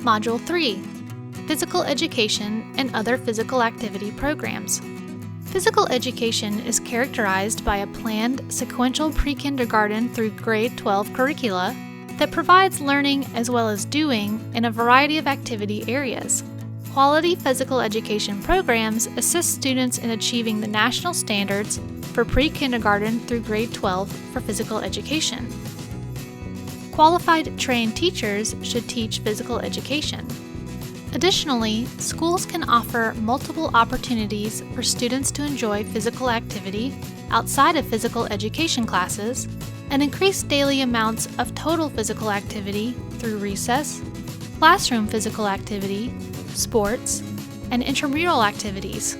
Module 3, Physical Education and Other Physical Activity Programs. Physical education is characterized by a planned sequential pre-kindergarten through grade 12 curricula that provides learning as well as doing in a variety of activity areas. Quality physical education programs assist students in achieving the national standards for pre-kindergarten through grade 12 for physical education. Qualified trained teachers should teach physical education. Additionally, schools can offer multiple opportunities for students to enjoy physical activity outside of physical education classes and increase daily amounts of total physical activity through recess, classroom physical activity, sports, and intramural activities.